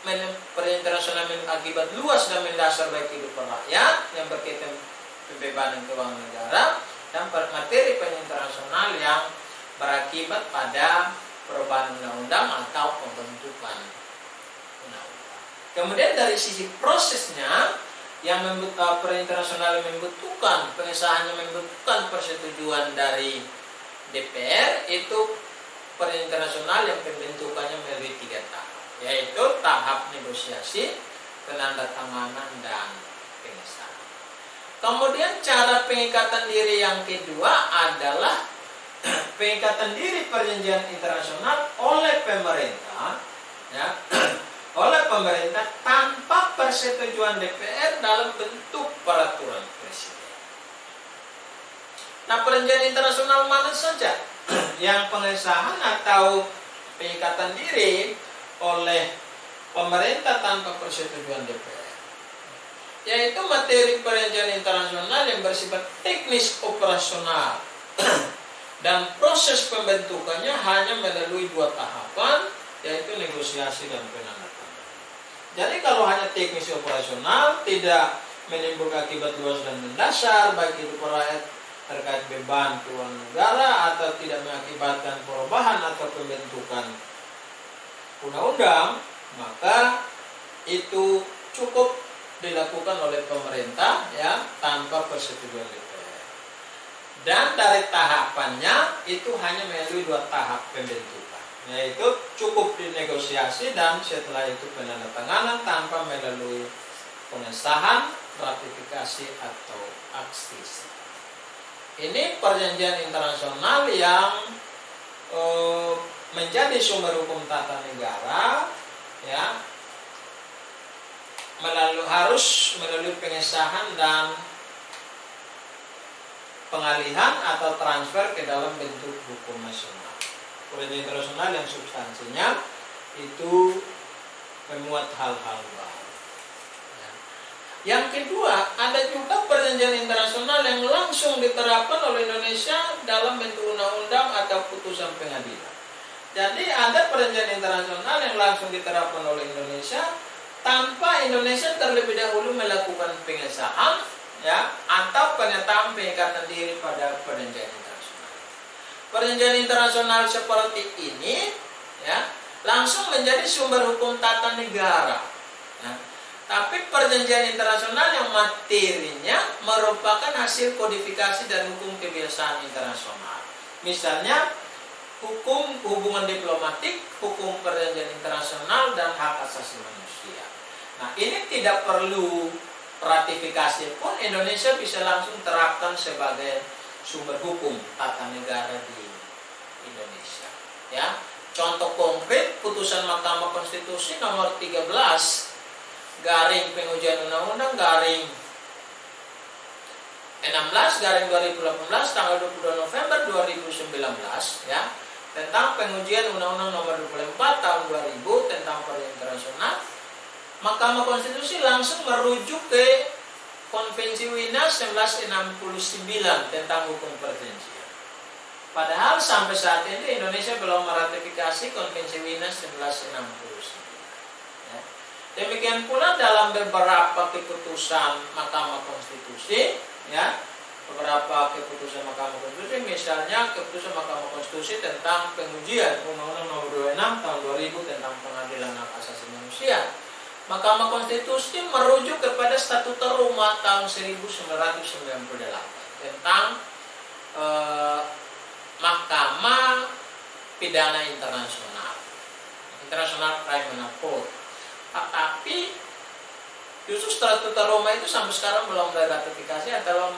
perjanjian internasional akibat luas dan mendasar bagi kehidupan rakyat yang berkaitan pembebanan keuangan negara, dan materi perjanjian internasional yang berakibat pada perubahan undang-undang atau pembentukan undang-undang. Kemudian dari sisi prosesnya, yang perjanjian internasional membutuhkan pengesahannya, membutuhkan persetujuan dari DPR, itu perjanjian internasional yang pembentukannya melalui 3 tahap, yaitu tahap negosiasi, penandatanganan, dan pengesahan. Kemudian cara pengikatan diri yang kedua adalah pengikatan diri perjanjian internasional oleh pemerintah, ya, oleh pemerintah tanpa persetujuan DPR dalam bentuk peraturan presiden. Nah, perjanjian internasional mana saja yang pengesahan atau pengikatan diri oleh pemerintah tanpa persetujuan DPR, yaitu materi perjanjian internasional yang bersifat teknis operasional dan proses pembentukannya hanya melalui 2 tahapan, yaitu negosiasi dan penandatanganan. Jadi kalau hanya teknis operasional, tidak menimbulkan akibat luas dan mendasar bagi kehidupan rakyat terkait beban keuangan negara, atau tidak mengakibatkan perubahan atau pembentukan undang-undang, maka itu cukup dilakukan oleh pemerintah, ya, tanpa persetujuan DPR. Dan dari tahapannya itu hanya melalui 2 tahap pembentukan, yaitu cukup dinegosiasi dan setelah itu penandatanganan tanpa melalui pengesahan, ratifikasi, atau aksesi. Ini perjanjian internasional yang menjadi sumber hukum tata negara, ya, harus melalui pengesahan dan pengalihan atau transfer ke dalam bentuk hukum nasional. Perjanjian internasional yang substansinya itu memuat hal-hal baru. Ya. Yang kedua, ada juga perjanjian internasional yang langsung diterapkan oleh Indonesia dalam bentuk undang-undang atau putusan pengadilan. Jadi ada perjanjian internasional yang langsung diterapkan oleh Indonesia tanpa Indonesia terlebih dahulu melakukan pengesahan, ya, atau pernyataan pengikatan diri pada perjanjian internasional. Perjanjian internasional seperti ini, ya, langsung menjadi sumber hukum tata negara. Nah, tapi perjanjian internasional yang materinya merupakan hasil kodifikasi dan hukum kebiasaan internasional. Misalnya hukum hubungan diplomatik, hukum perjanjian internasional, dan hak asasi manusia. Nah, ini tidak perlu ratifikasi pun Indonesia bisa langsung terapkan sebagai sumber hukum tata negara di Indonesia. Ya, contoh konkret putusan Mahkamah Konstitusi nomor 13 garing pengujian undang-undang garing 16 garing 2018 tanggal 22 November 2019, ya, tentang pengujian Undang-Undang Nomor 24 Tahun 2000 tentang perjanjian internasional. Mahkamah Konstitusi langsung merujuk ke Konvensi Wina 1969 tentang hukum perjanjian. Padahal sampai saat ini Indonesia belum meratifikasi Konvensi Wina 1969. Ya. Demikian pula dalam beberapa keputusan Mahkamah Konstitusi, ya, beberapa keputusan Mahkamah Konstitusi, misalnya keputusan Mahkamah Konstitusi tentang pengujian Undang-Undang Nomor 26 Tahun 2000 tentang pengadilan hak asasi manusia. Mahkamah Konstitusi merujuk kepada Statuta Roma tahun 1998 tentang Mahkamah Pidana Internasional, International Criminal Court. Tapi justru Statuta Roma itu sampai sekarang belum diratifikasi atau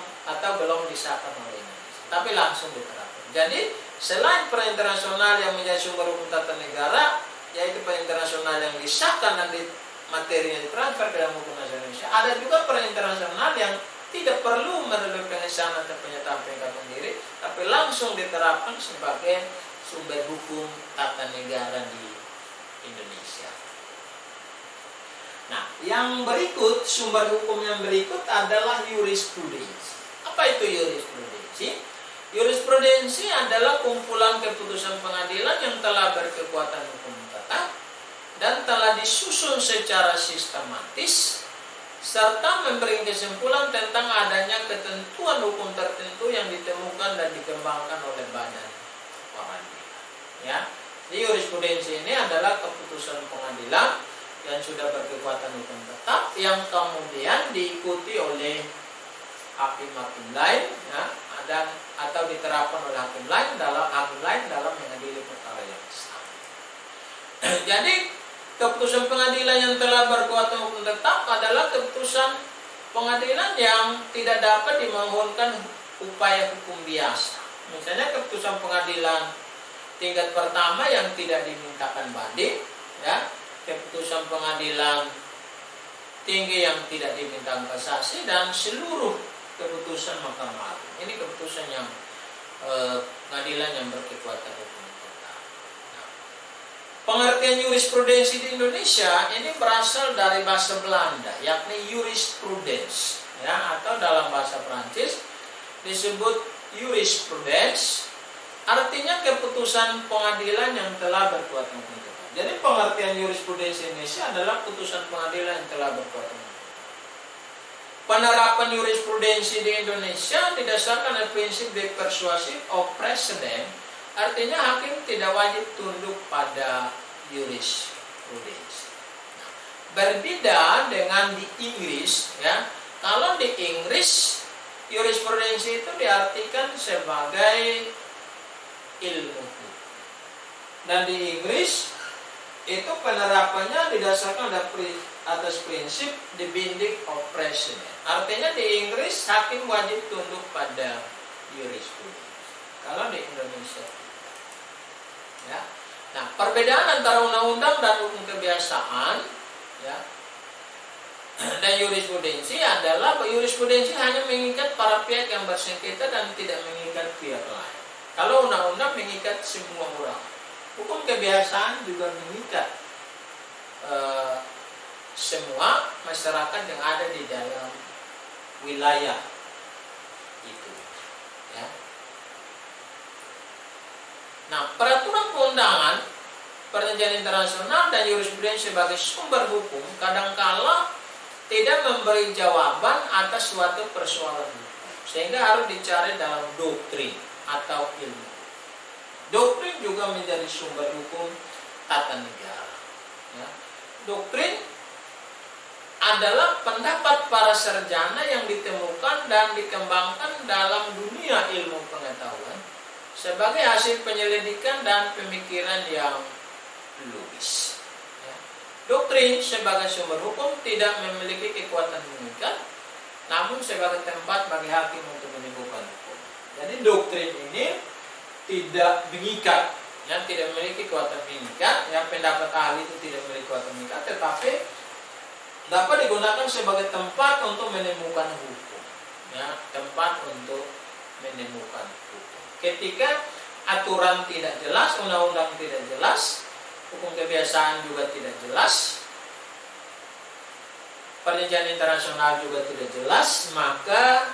belum disahkan oleh Indonesia, tapi langsung diterapkan. Jadi Selain perintah internasional yang menjadi sumber hukum tata negara, yaitu perintah internasional yang disahkan dan materinya ditransfer ke dalam hukum nasional Indonesia, ada juga perintah internasional yang tidak perlu melalui pengesahan atau penyertaan pengikatan diri, tapi langsung diterapkan sebagai sumber hukum tata negara di Indonesia. Nah, yang berikut, sumber hukum yang berikut adalah jurisprudensi. Apa itu jurisprudensi? Jurisprudensi adalah kumpulan keputusan pengadilan yang telah berkekuatan hukum tetap dan telah disusun secara sistematis serta memberi kesimpulan tentang adanya ketentuan hukum tertentu yang ditemukan dan dikembangkan oleh badan pengadilan. Ya, jadi jurisprudensi ini adalah keputusan pengadilan yang sudah berkekuatan hukum tetap yang kemudian diikuti oleh hakim-hakim lain, ya, dan atau diterapkan oleh hakim lain dalam mengadili perkara yang sama. Jadi keputusan pengadilan yang telah berkekuatan hukum tetap adalah keputusan pengadilan yang tidak dapat dimohonkan upaya hukum biasa. Misalnya keputusan pengadilan tingkat pertama yang tidak dimintakan banding, ya, keputusan pengadilan tinggi yang tidak diminta kasasi, dan seluruh keputusan Mahkamah Agung. Ini keputusan yang pengadilan yang berkekuatan hukum tetap. Nah, pengertian jurisprudensi di Indonesia ini berasal dari bahasa Belanda, yakni jurisprudens, ya, atau dalam bahasa Prancis disebut jurisprudens, artinya keputusan pengadilan yang telah berkekuatan hukum tetap. Jadi pengertian jurisprudensi Indonesia adalah putusan pengadilan yang telah berkekuatan hukum. Penerapan jurisprudensi di Indonesia didasarkan oleh prinsip de persuasif of precedent, artinya hakim tidak wajib tunduk pada jurisprudensi. Nah, berbeda dengan di Inggris, ya. Kalau di Inggris jurisprudensi itu diartikan sebagai ilmu hukum. Dan di Inggris itu penerapannya didasarkan atas prinsip the binding of precedent. Artinya di Inggris hakim wajib tunduk pada jurisprudensi. Kalau di Indonesia, ya. Nah, perbedaan antara undang-undang dan hukum kebiasaan, ya, dan jurisprudensi adalah jurisprudensi hanya mengikat para pihak yang bersengketa dan tidak mengikat pihak lain. Kalau undang-undang mengikat semua orang. Hukum kebiasaan juga mengikat semua masyarakat yang ada di dalam wilayah itu, ya. Nah, peraturan perundangan, perjanjian internasional dan jurisprudensi sebagai sumber hukum kadangkala tidak memberi jawaban atas suatu persoalan hukum, sehingga harus dicari dalam doktrin atau ilmu. Doktrin juga menjadi sumber hukum tata negara, ya. Doktrin adalah pendapat para sarjana yang ditemukan dan dikembangkan dalam dunia ilmu pengetahuan sebagai hasil penyelidikan dan pemikiran yang logis. Ya. Doktrin sebagai sumber hukum tidak memiliki kekuatan mengikat, namun sebagai tempat bagi hakim untuk menentukan hukum. Jadi doktrin ini tidak mengikat, ya, tidak memiliki kekuatan mengikat. Ya, pendapat ahli itu tidak memiliki kekuatan mengikat, tetapi dapat digunakan sebagai tempat untuk menemukan hukum, ya, tempat untuk menemukan hukum. Ketika aturan tidak jelas, undang-undang tidak jelas, hukum kebiasaan juga tidak jelas, perjanjian internasional juga tidak jelas, maka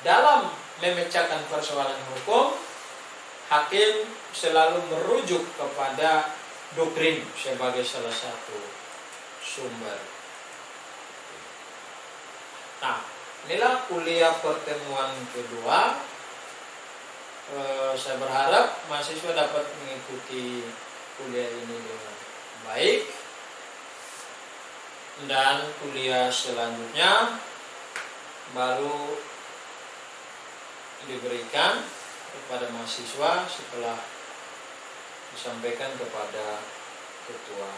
dalam memecahkan persoalan hukum, hakim selalu merujuk kepada doktrin sebagai salah satu sumber. Nah, inilah kuliah pertemuan kedua. Saya berharap mahasiswa dapat mengikuti kuliah ini dengan baik, dan kuliah selanjutnya baru diberikan kepada mahasiswa setelah disampaikan kepada ketua.